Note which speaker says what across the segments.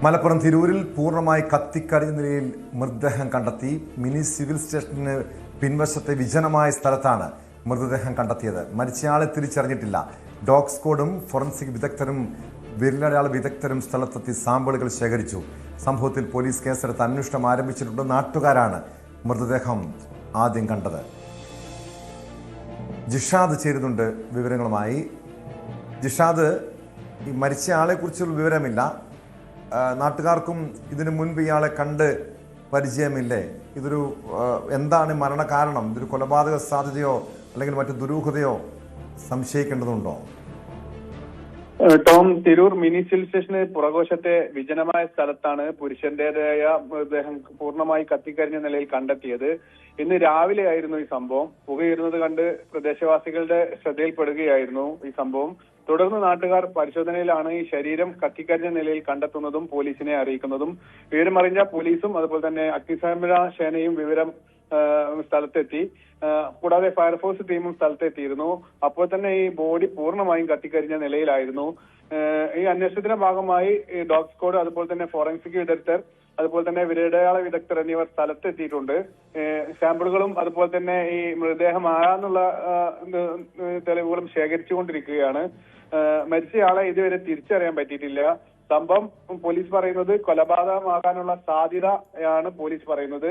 Speaker 1: മലപ്പുറം തിരൂരിൽ പൂർണ്ണമായി കത്തിക്കരിഞ്ഞ നിലയിൽ മൃതദേഹം കണ്ടെത്തി. മിനി സിവിൽ സ്റ്റേഷന് പിൻവശത്തെ വിജനമായ സ്ഥലത്താണ് മൃതദേഹം കണ്ടെത്തിയത്. മരിച്ചയാളെ തിരിച്ചറിഞ്ഞിട്ടില്ല. ഡോഗ് സ്ക്വാഡും ഫോറൻസിക് വിദഗ്ധരും വിരലടയാള വിദഗ്ധരും സ്ഥലത്തെത്തി സാമ്പിളുകൾ ശേഖരിച്ചു. സംഭവത്തിൽ പോലീസ് കേസെടുത്ത് അന്വേഷണം ആരംഭിച്ചിട്ടുണ്ട്. നാട്ടുകാരാണ് മൃതദേഹം ആദ്യം കണ്ടത്. ജിഷാദ് ചേരുന്നുണ്ട് വിവരങ്ങളുമായി. ജിഷാദ്, ഈ മരിച്ചയാളെക്കുറിച്ചുള്ള വിവരമില്ല. നാട്ടുകാർക്കും ഇതിനു മുൻപ് ഇയാളെ കണ്ട് പരിചയമില്ലേ? ഇതൊരു എന്താണ് മരണകാരണം? ഇതൊരു കൊലപാതക സാധ്യതയോ അല്ലെങ്കിൽ മറ്റു ദുരൂഹതയോ സംശയിക്കേണ്ടതുണ്ടോ?
Speaker 2: ടോം, തിരൂർ മിനി സിവിൽ സ്റ്റേഷന് പുറകോശത്തെ വിജനമായ സ്ഥലത്താണ് പുരുഷന്റേതായ മൃതദേഹം പൂർണ്ണമായി കത്തിക്കരിഞ്ഞ നിലയിൽ കണ്ടെത്തിയത്. ഇന്ന് രാവിലെ ആയിരുന്നു ഈ സംഭവം. പുകയിരുന്നത് കണ്ട് പ്രദേശവാസികളുടെ ശ്രദ്ധയിൽപ്പെടുകയായിരുന്നു ഈ സംഭവം. തുടർന്ന് നാട്ടുകാർ പരിശോധനയിലാണ് ഈ ശരീരം കത്തിക്കരിഞ്ഞ നിലയിൽ കണ്ടെത്തുന്നതും പോലീസിനെ അറിയിക്കുന്നതും. വിവരമറിഞ്ഞ പോലീസും അതുപോലെ തന്നെ അഗ്നിശമന സേനയും സ്ഥലത്തെത്തി. കൂടാതെ ഫയർഫോഴ്സ് ടീമും സ്ഥലത്തെത്തിയിരുന്നു. അപ്പോൾ തന്നെ ഈ ബോഡി പൂർണ്ണമായും കത്തിക്കരിഞ്ഞ നിലയിലായിരുന്നു. ഈ അന്വേഷണത്തിന്റെ ഭാഗമായി ഡോഗ് സ്ക്വാഡ്, അതുപോലെ തന്നെ ഫോറൻസിക് വിദഗ്ധർ, അതുപോലെ തന്നെ വിരലടയാള വിദഗ്ധർ എന്നിവർ സ്ഥലത്തെത്തിയിട്ടുണ്ട്. സാമ്പിളുകളും അതുപോലെ തന്നെ ഈ മൃതദേഹം ആരാന്നുള്ള തെളിവുകളും ശേഖരിച്ചുകൊണ്ടിരിക്കുകയാണ്. മരിച്ചയാളെ ഇതുവരെ തിരിച്ചറിയാൻ പറ്റിയിട്ടില്ല. സംഭവം പോലീസ് പറയുന്നത് കൊലപാതകമാകാനുള്ള സാധ്യതയാണ് പോലീസ് പറയുന്നത്.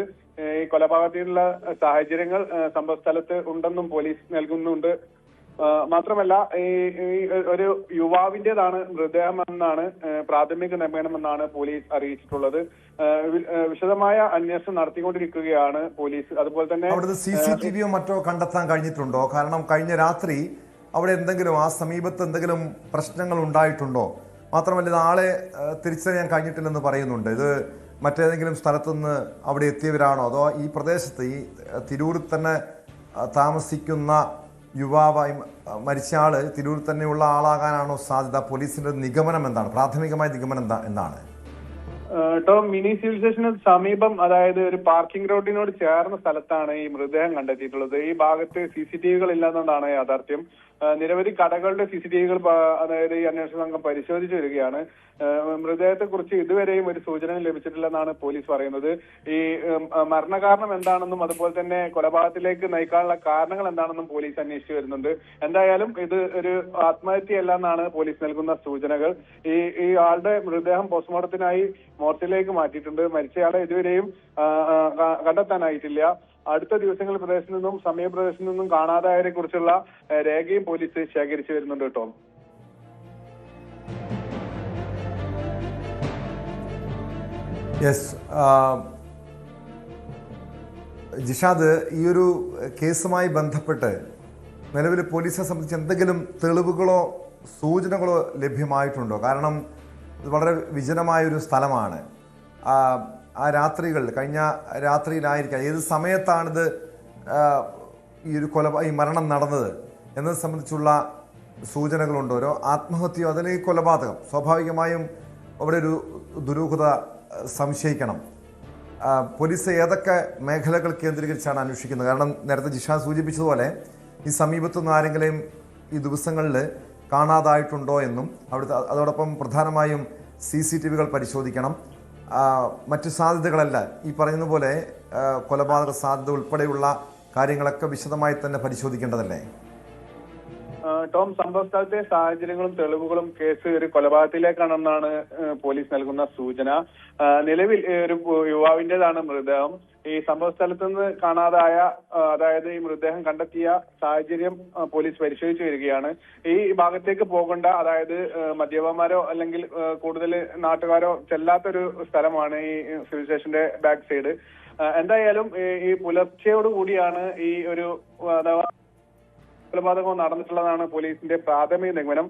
Speaker 2: ഈ കൊലപാതകത്തിനുള്ള സാഹചര്യങ്ങൾ സംഭവ സ്ഥലത്ത് ഉണ്ടെന്നും പോലീസ് നൽകുന്നുണ്ട്. മാത്രമല്ല, ഈ ഒരു യുവാവിന്റേതാണ് മൃതദേഹം എന്നാണ് പ്രാഥമിക നിഗമനമെന്നാണ് പോലീസ് അറിയിച്ചിട്ടുള്ളത്. വിശദമായ അന്വേഷണം നടത്തിക്കൊണ്ടിരിക്കുകയാണ് പോലീസ്. അതുപോലെ തന്നെ
Speaker 1: അവിടുത്തെ CCTV മറ്റോ കണ്ടെത്താൻ കഴിഞ്ഞിട്ടുണ്ടോ? കാരണം കഴിഞ്ഞ രാത്രി അവിടെ എന്തെങ്കിലും ആ സമീപത്ത് എന്തെങ്കിലും പ്രശ്നങ്ങൾ ഉണ്ടായിട്ടുണ്ടോ? മാത്രമല്ല, ഇത് ആളെ തിരിച്ചറിയാൻ കഴിഞ്ഞിട്ടില്ലെന്ന് പറയുന്നുണ്ട്. ഇത് മറ്റേതെങ്കിലും സ്ഥലത്തുനിന്ന് അവിടെ എത്തിയവരാണോ, അതോ ഈ പ്രദേശത്ത് ഈ തിരൂരിൽ തന്നെ താമസിക്കുന്ന യുവാവായി മരിച്ച ആള് തിരൂരിൽ തന്നെയുള്ള ആളാകാനാണോ സാധ്യത? പോലീസിന്റെ നിഗമനം എന്താണ്? പ്രാഥമികമായ നിഗമനം എന്താണ്?
Speaker 2: ടോം, മിനി സിവിൽ സ്റ്റേഷന് സമീപം, അതായത് ഒരു പാർക്കിംഗ് റോഡിനോട് ചേർന്ന സ്ഥലത്താണ് ഈ മൃതദേഹം കണ്ടെത്തിയിട്ടുള്ളത്. ഈ ഭാഗത്ത് CCTV ഇല്ലെന്നതാണ് യാഥാർത്ഥ്യം. നിരവധി കടകളുടെ CCTV അതായത് ഈ അന്വേഷണ സംഘം പരിശോധിച്ചു വരികയാണ്. മൃതദേഹത്തെ കുറിച്ച് ഇതുവരെയും ഒരു സൂചന ലഭിച്ചിട്ടില്ലെന്നാണ് പോലീസ് പറയുന്നത്. ഈ മരണകാരണം എന്താണെന്നും അതുപോലെ തന്നെ കൊലപാതകത്തിലേക്ക് നയിക്കാനുള്ള കാരണങ്ങൾ എന്താണെന്നും പോലീസ് അന്വേഷിച്ചു വരുന്നുണ്ട്. എന്തായാലും ഇത് ഒരു ആത്മഹത്യയല്ല എന്നാണ് പോലീസ് നൽകുന്ന സൂചനകൾ. ഈ ആളുടെ മൃതദേഹം പോസ്റ്റ്മോർട്ടത്തിനായി മോർച്ചയിലേക്ക് മാറ്റിയിട്ടുണ്ട്. മരിച്ചയാളെ ഇതുവരെയും കണ്ടെത്താനായിട്ടില്ല. അടുത്ത ദിവസങ്ങളിൽ പ്രദേശത്ത് നിന്നും സമീപ പ്രദേശത്ത് നിന്നും കാണാതായവരെ കുറിച്ചുള്ള രേഖയും പോലീസ് ശേഖരിച്ചു വരുന്നുണ്ട്. കേട്ടോ,
Speaker 1: ജിഷാദ്, ഈ ഒരു കേസുമായി ബന്ധപ്പെട്ട് നിലവിൽ പോലീസിനെ സംബന്ധിച്ച് എന്തെങ്കിലും തെളിവുകളോ സൂചനകളോ ലഭ്യമായിട്ടുണ്ടോ? കാരണം ഇത് വളരെ വിജനമായൊരു സ്ഥലമാണ്. ആ രാത്രികൾ കഴിഞ്ഞ രാത്രിയിലായിരിക്കാം, ഏത് സമയത്താണിത് ഈ മരണം നടന്നത് എന്നത് സംബന്ധിച്ചുള്ള സൂചനകളുണ്ടോ? ഓരോ ആത്മഹത്യയോ അല്ലെങ്കിൽ കൊലപാതകം? സ്വാഭാവികമായും അവിടെ ഒരു ദുരൂഹത സംശയിക്കണം. പോലീസ് ഏതൊക്കെ മേഖലകൾ കേന്ദ്രീകരിച്ചാണ് അന്വേഷിക്കുന്നത്? കാരണം നേരത്തെ ജിഷാ സൂചിപ്പിച്ചതുപോലെ ഈ സമീപത്തുനിന്ന് ആരെങ്കിലും ഈ ദിവസങ്ങളിൽ കാണാതായിട്ടുണ്ടോ എന്നും അവിടുത്തെ അതോടൊപ്പം പ്രധാനമായും CCTV പരിശോധിക്കണം. മറ്റു സാധ്യതകളല്ല, ഈ പറയുന്ന പോലെ കൊലപാതക സാധ്യത ഉൾപ്പെടെയുള്ള കാര്യങ്ങളൊക്കെ വിശദമായി തന്നെ പരിശോധിക്കേണ്ടതല്ലേ?
Speaker 2: ടോം, സംഭവസ്ഥലത്തെ സാഹചര്യങ്ങളും തെളിവുകളും കേസ് ഒരു കൊലപാതകത്തിലേക്കാണെന്നാണ് പോലീസ് നൽകുന്ന സൂചന. നിലവിൽ ഒരു യുവാവിന്റേതാണ് മൃതദേഹം. ഈ സംഭവ സ്ഥലത്ത് നിന്ന് കാണാതായ, അതായത് ഈ മൃതദേഹം കണ്ടെത്തിയ സാഹചര്യം പോലീസ് പരിശോധിച്ചു വരികയാണ്. ഈ ഭാഗത്തേക്ക് പോകേണ്ട, അതായത് മദ്യപന്മാരോ അല്ലെങ്കിൽ കൂടുതൽ നാട്ടുകാരോ ചെല്ലാത്തൊരു സ്ഥലമാണ് ഈ സിവിൽ സ്റ്റേഷന്റെ ബാക്ക് സൈഡ്. എന്തായാലും ഈ പുലർച്ചയോട് കൂടിയാണ് ഈ ഒരു അഥവാ കൊലപാതകം നടന്നിട്ടുള്ളതാണ് പോലീസിന്റെ പ്രാഥമിക നിഗമനം.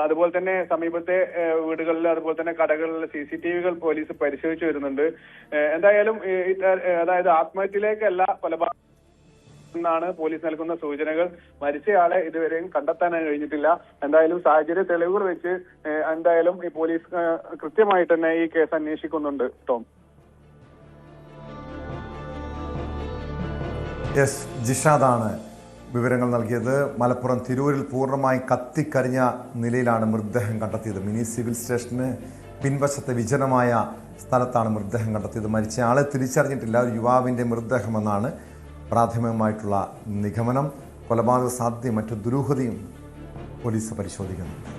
Speaker 2: അതുപോലെ തന്നെ സമീപത്തെ വീടുകളിൽ അതുപോലെ തന്നെ കടകളിലെ CCTV പോലീസ് പരിശോധിച്ചു വരുന്നുണ്ട്. എന്തായാലും അതായത് ആത്മഹത്യയിലേക്കല്ല കൊലപാതകം എന്നാണ് പോലീസ് നൽകുന്ന സൂചനകൾ. മരിച്ചയാളെ ഇതുവരെയും കണ്ടെത്താൻ കഴിഞ്ഞിട്ടില്ല. എന്തായാലും സാഹചര്യ തെളിവുകൾ വെച്ച് എന്തായാലും ഈ പോലീസ് കൃത്യമായിട്ട് തന്നെ ഈ കേസ് അന്വേഷിക്കുന്നുണ്ട്. ടോം,
Speaker 1: ജിഷാദാണ് വിവരങ്ങൾ നൽകിയത്. മലപ്പുറം തിരൂരിൽ പൂർണ്ണമായി കത്തിക്കരിഞ്ഞ നിലയിലാണ് മൃതദേഹം കണ്ടെത്തിയത്. മിനി സിവിൽ സ്റ്റേഷന് പിൻവശത്തെ വിജനമായ സ്ഥലത്താണ് മൃതദേഹം കണ്ടെത്തിയത്. മരിച്ചയാളെ തിരിച്ചറിഞ്ഞിട്ടില്ല. ഒരു യുവാവിൻ്റെ മൃതദേഹമെന്നാണ് പ്രാഥമികമായിട്ടുള്ള നിഗമനം. കൊലപാതക സാധ്യതയും മറ്റു ദുരൂഹതയും പോലീസ് പരിശോധിക്കുന്നുണ്ട്.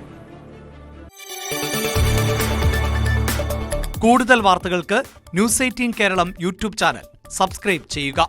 Speaker 3: കൂടുതൽ വാർത്തകൾക്ക് news 18 Keralam YouTube channel subscribe ചെയ്യുക.